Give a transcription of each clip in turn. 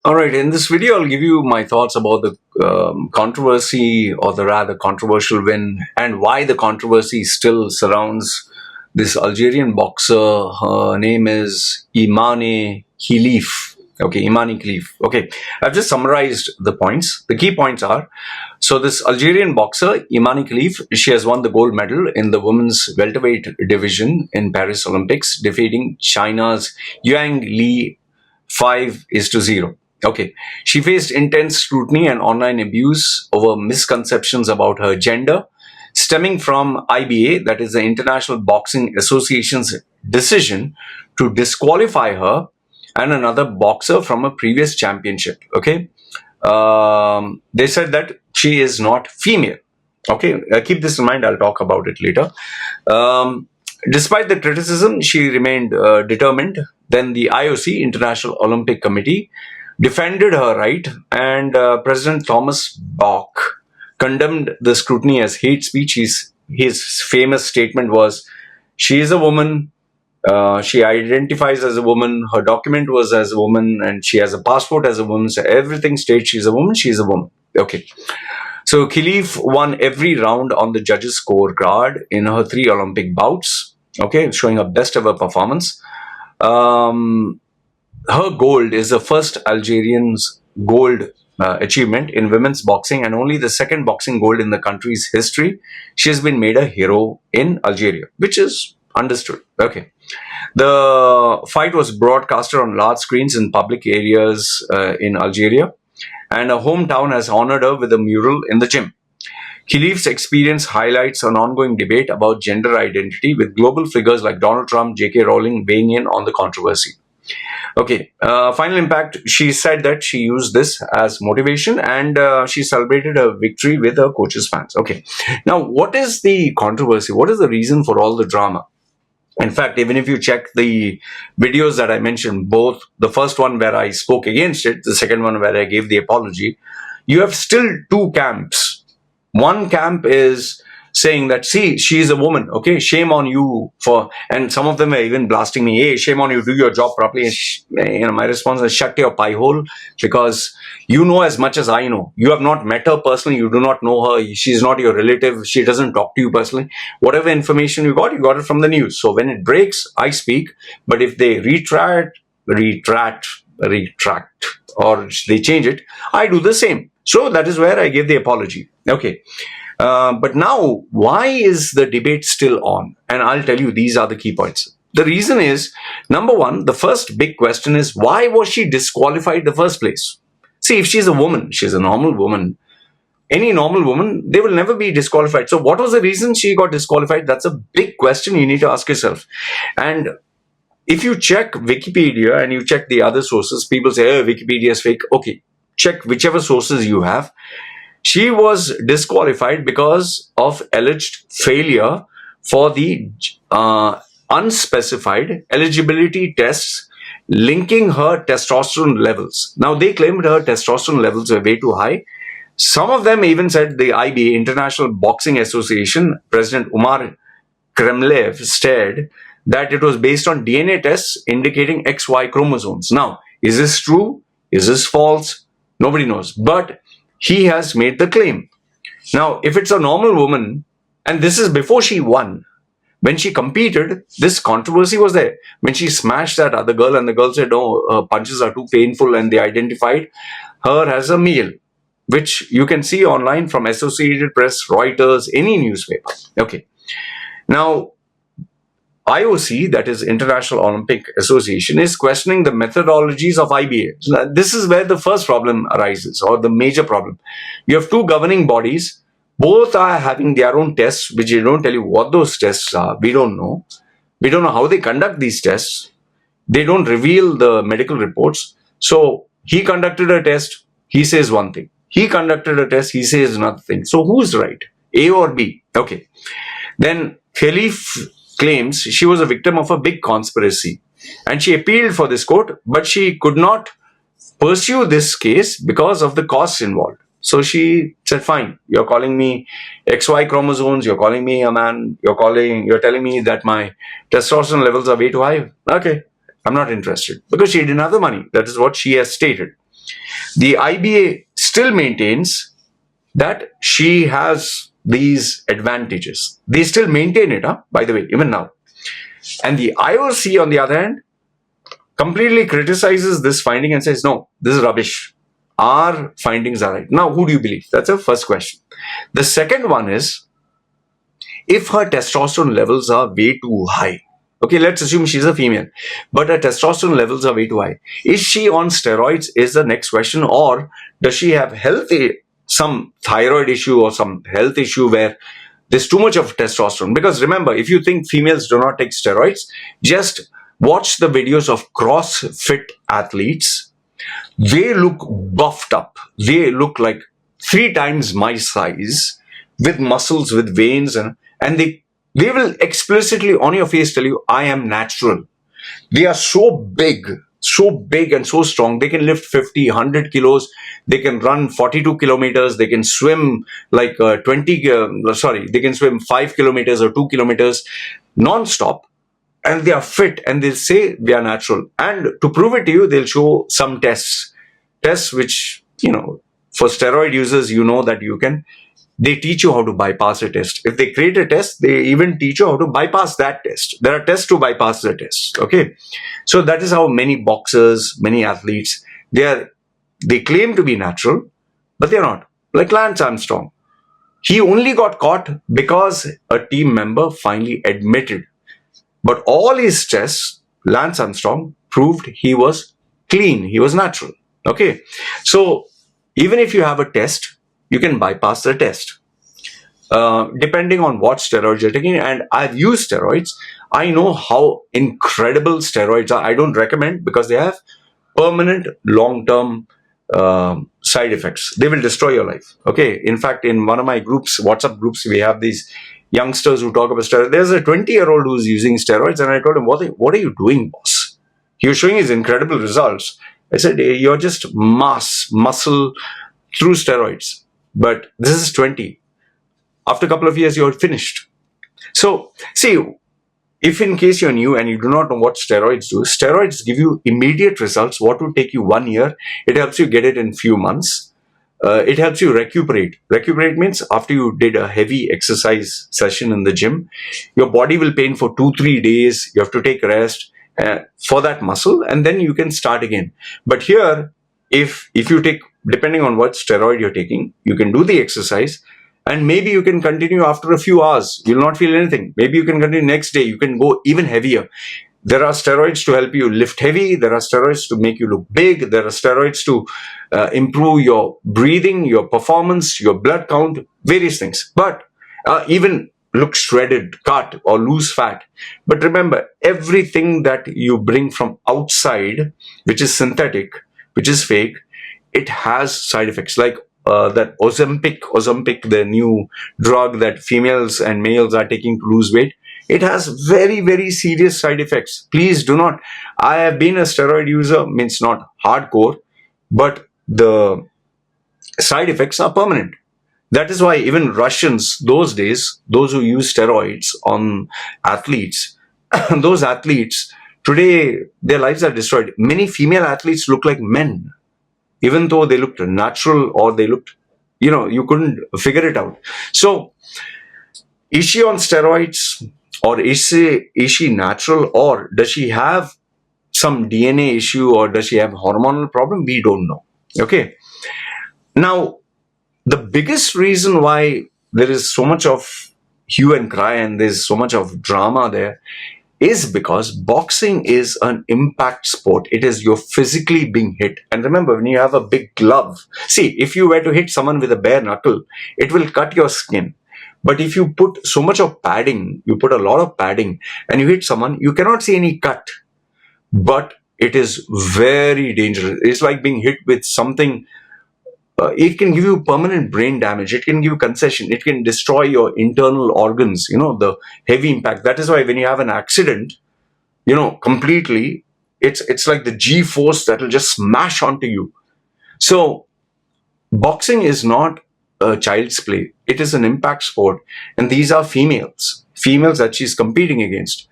Alright, in this video I'll give you my thoughts about the controversy, or the rather controversial win, and why the controversy still surrounds this Algerian boxer. Her name is Imane Khelif. Okay, Imane Khelif. Okay, I've just summarized the points. The key points are, so this Algerian boxer, Imane Khelif, she has won the gold medal in the women's welterweight division in Paris Olympics, defeating China's Yang Liu 5-0. Okay, she faced intense scrutiny and online abuse over misconceptions about her gender, stemming from IBA, that is the International Boxing Association's decision to disqualify her and another boxer from a previous championship. Okay, they said that she is not female. Okay, keep this in mind. I'll talk about it later. Despite the criticism, she remained determined. Then the IOC, International Olympic Committee, defended her right, and President Thomas Bach condemned the scrutiny as hate speech. His famous statement was, "She is a woman, she identifies as a woman, her document was as a woman, and she has a passport as a woman, so everything states she's a woman, she's a woman." Okay. So Khelif won every round on the judges' scorecard in her 3 Olympic bouts, okay, showing her best ever performance. Her gold is the first Algerian's gold achievement in women's boxing, and only the second boxing gold in the country's history. She has been made a hero in Algeria, which is understood. Okay. The fight was broadcasted on large screens in public areas in Algeria, and her hometown has honored her with a mural in the gym. Khelif's experience highlights an ongoing debate about gender identity, with global figures like Donald Trump, J.K. Rowling weighing in on the controversy. Okay, final impact. She said that she used this as motivation, and she celebrated her victory with her coach's fans. Okay, now what is the controversy? What is the reason for all the drama? In fact, even if you check the videos that I mentioned, both the first one where I spoke against it, the second one where I gave the apology, you have still 2 camps. One camp is saying that, see, she is a woman, okay, shame on you for, and some of them are even blasting me, hey, shame on you, do your job properly. And my response is, shut your pie hole, because you know as much as I know. You have not met her personally, you do not know her, she's not your relative, she doesn't talk to you personally. Whatever information you got it from the news. So when it breaks, I speak, but if they retract, or they change it, I do the same. So that is where I gave the apology. Okay. But now, why is the debate still on? And I'll tell you, these are the key points. The reason is, number one, the first big question is, why was she disqualified in the first place? See, if she's a woman, she's a normal woman, any normal woman, they will never be disqualified. So what was the reason she got disqualified? That's a big question you need to ask yourself. And if you check Wikipedia and you check the other sources, people say, oh, Wikipedia is fake. Okay, check whichever sources you have. She was disqualified because of alleged failure for the unspecified eligibility tests linking her testosterone levels. Now, they claimed her testosterone levels were way too high. Some of them even said the IBA, International Boxing Association, President Umar Kremlev, said that it was based on DNA tests indicating XY chromosomes. Now, is this true? Is this false? Nobody knows. But he has made the claim. Now, if it's a normal woman, and this is before she won, when she competed, this controversy was there. When she smashed that other girl, and the girl said, no, her punches are too painful, and they identified her as a male, which you can see online from Associated Press, Reuters, any newspaper. Okay. Now, IOC, that is International Olympic Association, is questioning the methodologies of IBA. So this is where the first problem arises, or the major problem. You have 2 governing bodies. Both are having their own tests, which they don't tell you what those tests are. We don't know. We don't know how they conduct these tests. They don't reveal the medical reports. So he conducted a test, he says one thing. He conducted a test, he says another thing. So who's right? A or B? Okay. Then Khelif claims she was a victim of a big conspiracy, and she appealed for this court, but she could not pursue this case because of the costs involved. So she said, fine, you're calling me XY chromosomes, you're calling me a man, you're telling me that my testosterone levels are way too high. Okay, I'm not interested, because she didn't have the money. That is what she has stated. The IBA still maintains that she has these advantages. They still maintain it, by the way, even now. And the IOC, on the other hand, completely criticizes this finding and says, no, this is rubbish. Our findings are right. Now, who do you believe? That's the first question. The second one is, if her testosterone levels are way too high, okay, let's assume she's a female, but her testosterone levels are way too high. Is she on steroids is the next question, or does she have some thyroid issue or some health issue where there's too much of testosterone? Because remember, if you think females do not take steroids, just watch the videos of CrossFit athletes. They look buffed up. They look like 3 times my size, with muscles, with veins, and they will explicitly on your face tell you, I am natural. They are so big and so strong. They can lift 50, 100 kilos. They can run 42 kilometers. They can swim like they can swim 5 kilometers or 2 kilometers non-stop. And they are fit, and they'll say they are natural. And to prove it to you, they'll show some tests which, for steroid users, that they teach you how to bypass a test. If they create a test, they even teach you how to bypass that test. There are tests to bypass the test. Okay. So that is how many boxers, many athletes, they claim to be natural, but they're not. Like Lance Armstrong. He only got caught because a team member finally admitted. But all his tests, Lance Armstrong proved he was clean. He was natural. Okay. So even if you have a test, you can bypass the test. Depending on what steroids you're taking, and I've used steroids, I know how incredible steroids are. I don't recommend because they have permanent long-term side effects. They will destroy your life. Okay. In fact, in one of my groups, WhatsApp groups, we have these youngsters who talk about steroids. There's a 20-year-old who's using steroids, and I told him, what are you doing, boss? He was showing his incredible results. I said, you're just muscle through steroids. But this is 20. After a couple of years, you're finished. So, see, if in case you're new and you do not know what steroids do, steroids give you immediate results. What would take you 1 year, it helps you get it in few months. It helps you recuperate. Recuperate means after you did a heavy exercise session in the gym, your body will pain for 2-3 days. You have to take rest for that muscle, and then you can start again. But here, if you take, depending on what steroid you're taking, you can do the exercise, and maybe you can continue after a few hours. You'll not feel anything. Maybe you can continue next day. You can go even heavier. There are steroids to help you lift heavy. There are steroids to make you look big. There are steroids to improve your breathing, your performance, your blood count, various things. But even look shredded, cut, or lose fat. But remember, everything that you bring from outside, which is synthetic, which is fake, it has side effects. Like that Ozempic, the new drug that females and males are taking to lose weight. It has very, very serious side effects. Please do not. I have been a steroid user, means not hardcore, but the side effects are permanent. That is why even Russians, those days, those who use steroids on athletes, those athletes, today their lives are destroyed. Many female athletes look like men, even though they looked natural, or they looked, you couldn't figure it out. So, is she on steroids? Or is she natural, or does she have some DNA issue, or does she have hormonal problem? We don't know. Okay. Now, the biggest reason why there is so much of hue and cry and there's so much of drama there is because boxing is an impact sport. It is you're physically being hit. And remember, when you have a big glove, see, if you were to hit someone with a bare knuckle, it will cut your skin. But if you put so much of padding, you put a lot of padding, and you hit someone, you cannot see any cut. But it is very dangerous. It's like being hit with something. It can give you permanent brain damage. It can give you concussion. It can destroy your internal organs, the heavy impact. That is why when you have an accident, completely, it's like the G-force that will just smash onto you. So boxing is not a child's play. It is an impact sport, and these are females that she's competing against.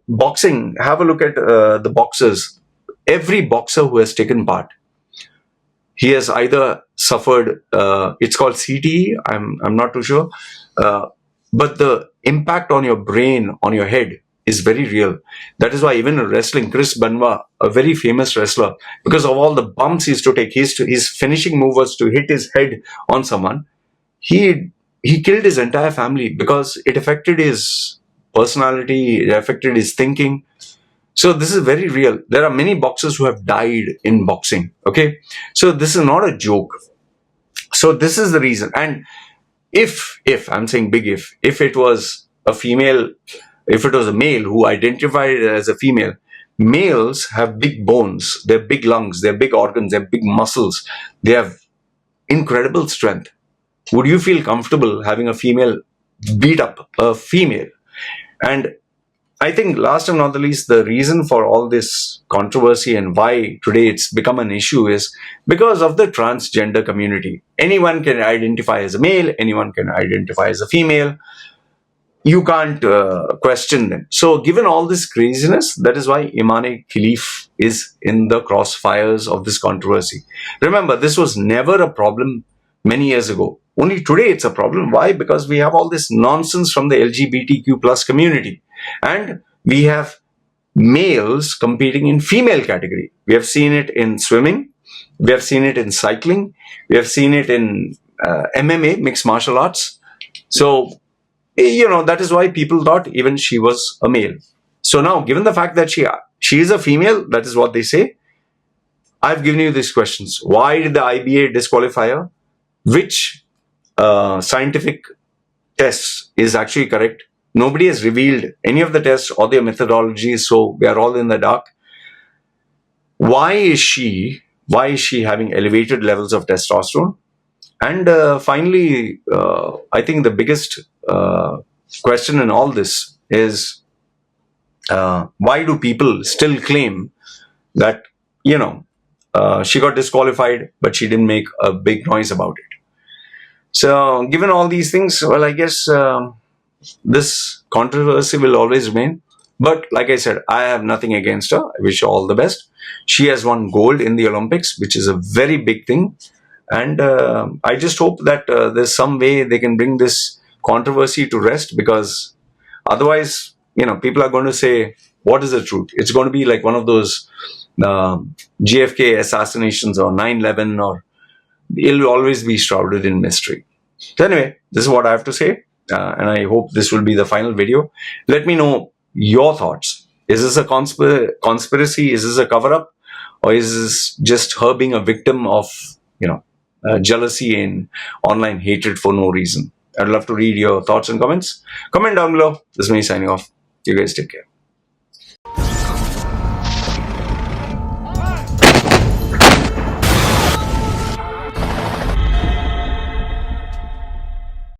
Boxing, have a look at the boxers. Every boxer who has taken part, he has either suffered, it's called CTE, I'm not too sure, but the impact on your brain, on your head, is very real. That is why even in wrestling, Chris Benoit, a very famous wrestler, because of all the bumps he used to take, his finishing move was to hit his head on someone. He killed his entire family because it affected his personality, it affected his thinking. So this is very real. There are many boxers who have died in boxing. Okay, so this is not a joke. So this is the reason. And if I'm saying big if it was a female, if it was a male who identified as a female, males have big bones, they have big lungs, they have big organs, they have big muscles, they have incredible strength. Would you feel comfortable having a female beat up a female? And I think last and not the least, the reason for all this controversy and why today it's become an issue is because of the transgender community. Anyone can identify as a male, anyone can identify as a female. You can't question them. So given all this craziness, that is why Imane Khelif is in the crossfires of this controversy. Remember, this was never a problem many years ago. Only today it's a problem. Why? Because we have all this nonsense from the LGBTQ plus community. And we have males competing in female category. We have seen it in swimming. We have seen it in cycling. We have seen it in MMA, mixed martial arts. So, that is why people thought even she was a male. So now, given the fact that she is a female, that is what they say, I've given you these questions. Why did the IBA disqualify her? Which scientific tests is actually correct? Nobody has revealed any of the tests or their methodologies, so we are all in the dark. Why is she having elevated levels of testosterone? And finally, I think the biggest question in all this is why do people still claim that, she got disqualified, but she didn't make a big noise about it? So given all these things, well, I guess this controversy will always remain. But like I said, I have nothing against her. I wish her all the best. She has won gold in the Olympics, which is a very big thing. And I just hope that there's some way they can bring this controversy to rest, because otherwise, people are going to say, what is the truth? It's going to be like one of those JFK assassinations or 9/11, or it'll always be shrouded in mystery. So anyway, this is what I have to say. And I hope this will be the final video. Let me know your thoughts. Is this a conspiracy? Is this a cover-up? Or is this just her being a victim of, jealousy and online hatred for no reason? I'd love to read your thoughts and comments. Comment down below. This is me signing off. You guys take care.